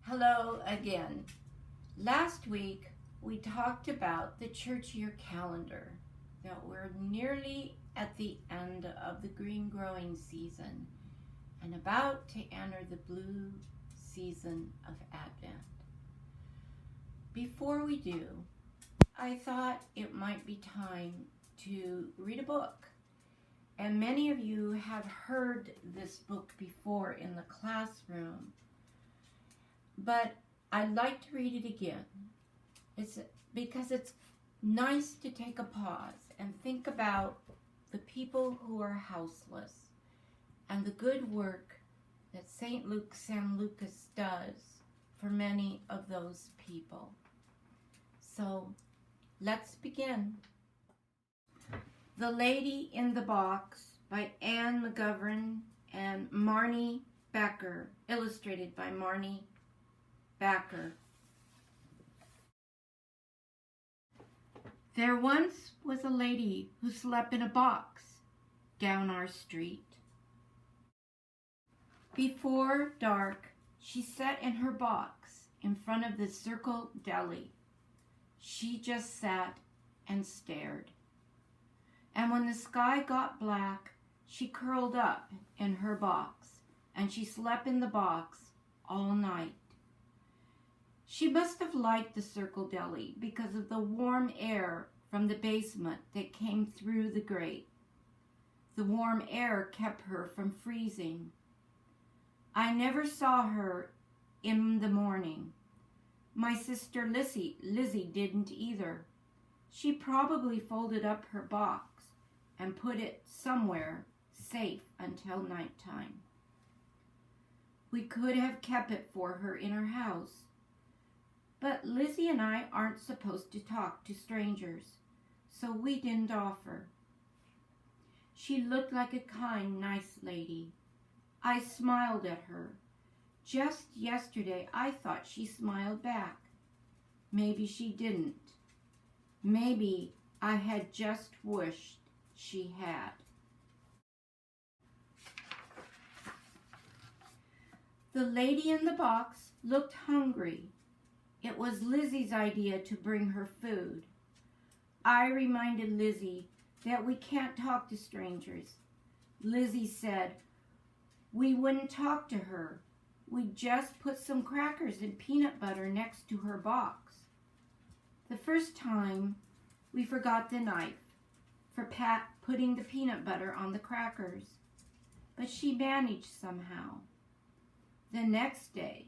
Hello again. Last week we talked about the church year calendar, that we're nearly at the end of the green growing season and about to enter the blue season of Advent. Before we do, I thought it might be time to read a book. And many of you have heard this book before in the classroom, but I'd like to read it again. It's because it's nice to take a pause and think about the people who are houseless and the good work that St. Luke San Lucas does for many of those people. So let's begin. The Lady in the Box by McGovern and Marni, illustrated by Marni. There once was a lady who slept in a box down our street. Before dark, she sat in her box in front of the Circle Deli. She just sat and stared. And when the sky got black, she curled up in her box, and she slept in the box all night. She must have liked the Circle Deli because of the warm air from the basement that came through the grate. The warm air kept her from freezing. I never saw her in the morning. My sister Lizzie didn't either. She probably folded up her box and put it somewhere safe until nighttime. We could have kept it for her in her house. But Lizzie and I aren't supposed to talk to strangers, so we didn't offer. She looked like a kind, nice lady. I smiled at her. Just yesterday I thought she smiled back. Maybe she didn't. Maybe I had just wished she had. The lady in the box looked hungry. It was Lizzie's idea to bring her food. I reminded Lizzie that we can't talk to strangers. Lizzie said we wouldn't talk to her. We'd just put some crackers and peanut butter next to her box. The first time, we forgot the knife for putting the peanut butter on the crackers, but she managed somehow. The next day,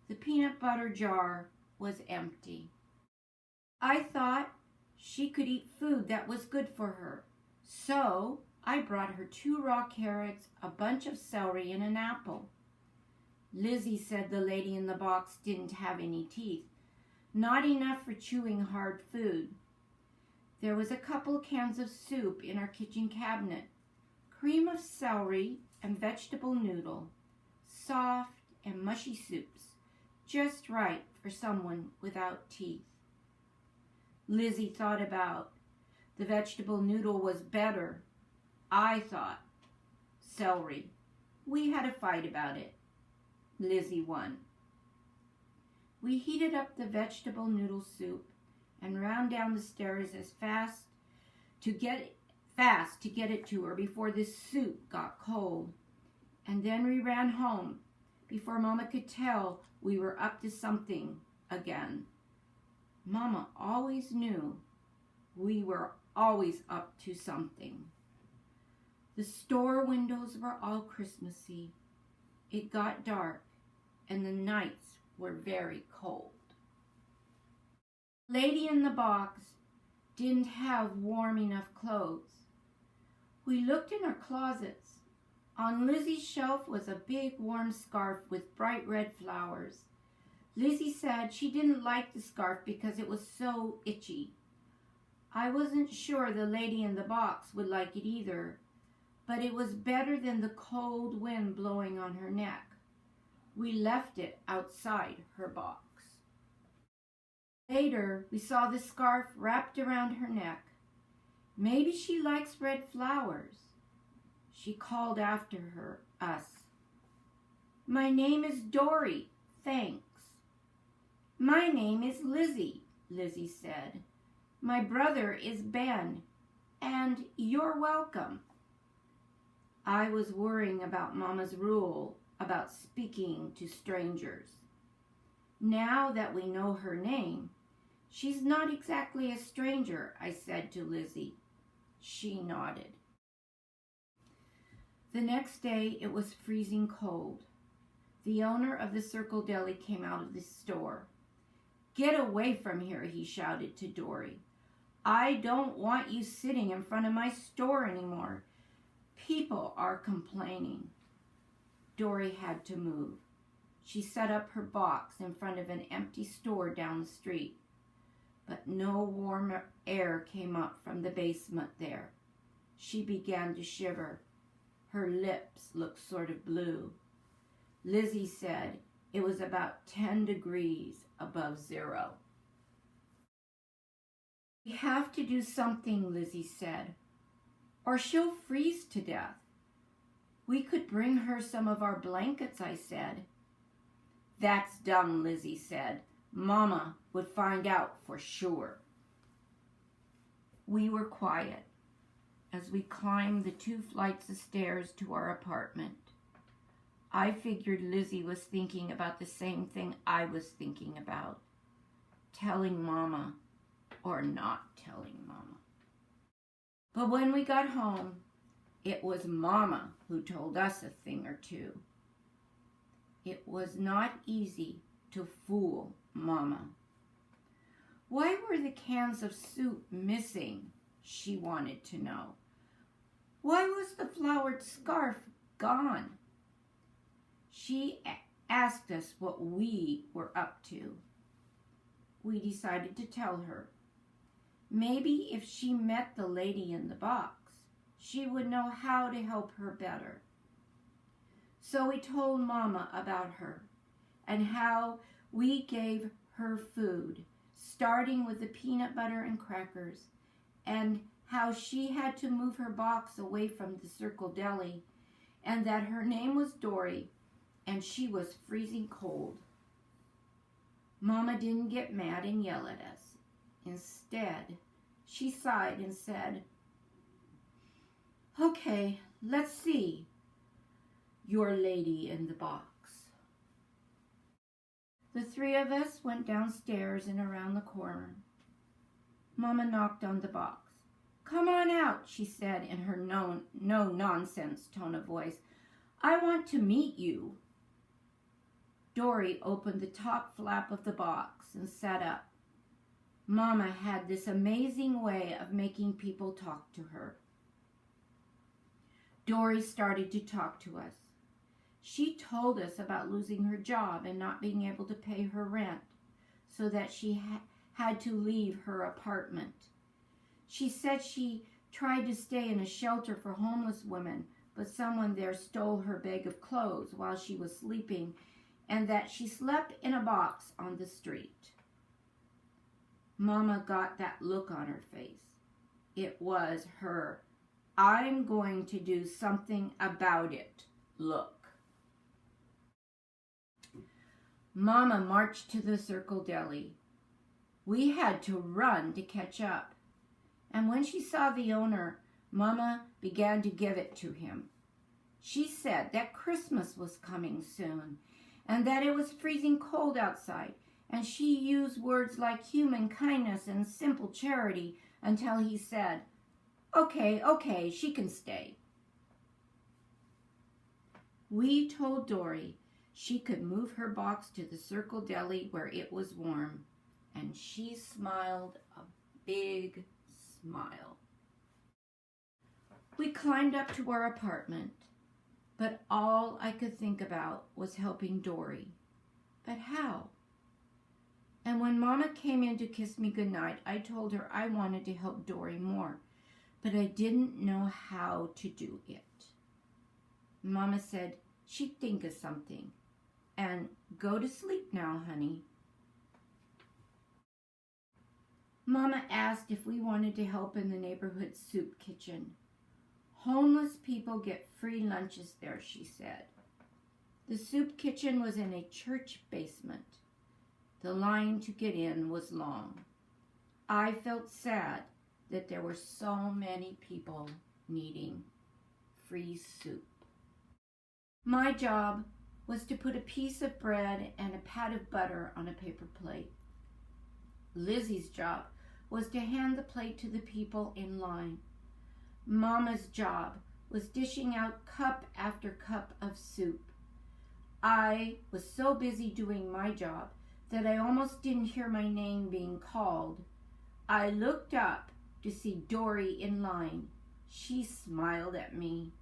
the peanut butter jar was empty. I thought she could eat food that was good for her, so I brought her 2 raw carrots, a bunch of celery, and an apple. Lizzie said the lady in the box didn't have any teeth, not enough for chewing hard food. There was a couple cans of soup in our kitchen cabinet, cream of celery and vegetable noodle, soft and mushy soups, just right for someone without teeth. Lizzie thought about the vegetable noodle was better. I thought celery. We had a fight about it. Lizzie won. We heated up the vegetable noodle soup and ran down the stairs as fast to get it to her before the soup got cold. And then we ran home before Mama could tell we were up to something again. Mama always knew we were always up to something. The store windows were all Christmassy. It got dark and the nights were very cold. Lady in the box didn't have warm enough clothes. We looked in our closets. On Lizzie's shelf was a big warm scarf with bright red flowers. Lizzie said she didn't like the scarf because it was so itchy. I wasn't sure the lady in the box would like it either, but it was better than the cold wind blowing on her neck. We left it outside her box. Later, we saw the scarf wrapped around her neck. Maybe she likes red flowers. She called after us. My name is Dory, thanks. My name is Lizzie, Lizzie said. My brother is Ben, and you're welcome. I was worrying about Mama's rule about speaking to strangers. Now that we know her name, she's not exactly a stranger, I said to Lizzie. She nodded. The next day it was freezing cold. The owner of the Circle Deli came out of the store. Get away from here, he shouted to Dory. I don't want you sitting in front of my store anymore. People are complaining. Dory had to move. She set up her box in front of an empty store down the street. But no warm air came up from the basement there. She began to shiver. Her lips looked sort of blue. Lizzie said it was about 10 degrees above zero. We have to do something, Lizzie said, or she'll freeze to death. We could bring her some of our blankets, I said. That's dumb, Lizzie said. Mama would find out for sure. We were quiet as we climbed the 2 flights of stairs to our apartment. I figured Lizzie was thinking about the same thing I was thinking about, telling Mama or not telling Mama. But when we got home, it was Mama who told us a thing or two. It was not easy to fool Mama. Why were the cans of soup missing? She wanted to know. Why was the flowered scarf gone? She asked us what we were up to. We decided to tell her. Maybe if she met the lady in the box, she would know how to help her better. So we told Mama about her and how we gave her food, starting with the peanut butter and crackers, and how she had to move her box away from the Circle Deli, and that her name was Dory, and she was freezing cold. Mama didn't get mad and yell at us. Instead, she sighed and said, Okay, let's see your lady in the box. The 3 of us went downstairs and around the corner. Mama knocked on the box. Come on out, she said in her no-nonsense tone of voice. I want to meet you. Dory opened the top flap of the box and sat up. Mama had this amazing way of making people talk to her. Dory started to talk to us. She told us about losing her job and not being able to pay her rent, so that she had to leave her apartment. She said she tried to stay in a shelter for homeless women, but someone there stole her bag of clothes while she was sleeping, and that she slept in a box on the street. Mama got that look on her face. It was her, I'm going to do something about it look. Mama marched to the Circle Deli. We had to run to catch up. And when she saw the owner, Mama began to give it to him. She said that Christmas was coming soon and that it was freezing cold outside, and she used words like human kindness and simple charity until he said, Okay, she can stay. We told Dory she could move her box to the Circle Deli where it was warm, and she smiled a big smile. We climbed up to our apartment, but all I could think about was helping Dory. But how? And when Mama came in to kiss me goodnight, I told her I wanted to help Dory more, but I didn't know how to do it. Mama said she'd think of something. And go to sleep now, honey. Mama asked if we wanted to help in the neighborhood soup kitchen. Homeless people get free lunches there, she said. The soup kitchen was in a church basement. The line to get in was long. I felt sad that there were so many people needing free soup. My job was to put a piece of bread and a pat of butter on a paper plate. Lizzie's job was to hand the plate to the people in line. Mama's job was dishing out cup after cup of soup. I was so busy doing my job that I almost didn't hear my name being called. I looked up to see Dory in line. She smiled at me.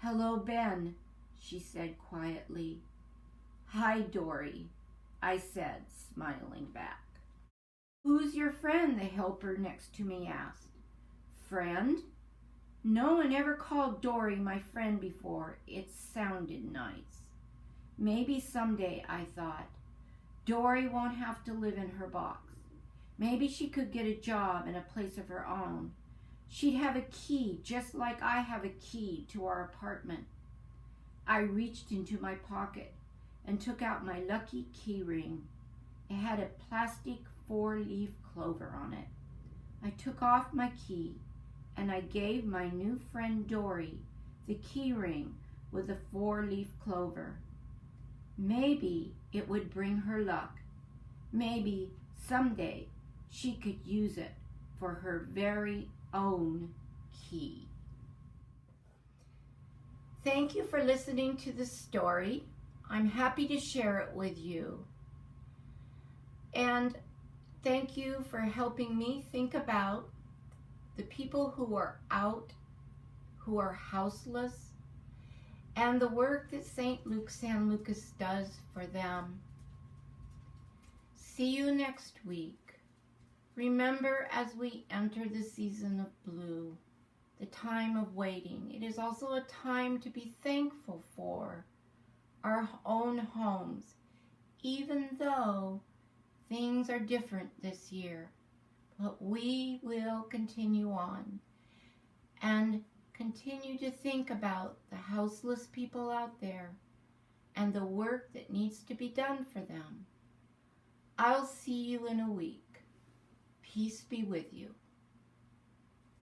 "Hello, Ben," she said quietly. "Hi, Dory," I said, smiling back. "Who's your friend?" the helper next to me asked. "Friend?" No one ever called Dory my friend before. It sounded nice. Maybe someday, I thought, Dory won't have to live in her box. Maybe she could get a job and a place of her own. She'd have a key just like I have a key to our apartment. I reached into my pocket and took out my lucky key ring. It had a plastic 4-leaf clover on it. I took off my key and I gave my new friend Dory the key ring with the 4-leaf clover. Maybe it would bring her luck. Maybe someday she could use it for her very own key. Thank you for listening to this story. I'm happy to share it with you. And thank you for helping me think about the people who are out, who are houseless, and the work that St. Luke San Lucas does for them. See you next week. Remember, as we enter the season of blue, the time of waiting, it is also a time to be thankful for our own homes, even though things are different this year. But we will continue on and continue to think about the houseless people out there and the work that needs to be done for them. I'll see you in a week. Peace be with you.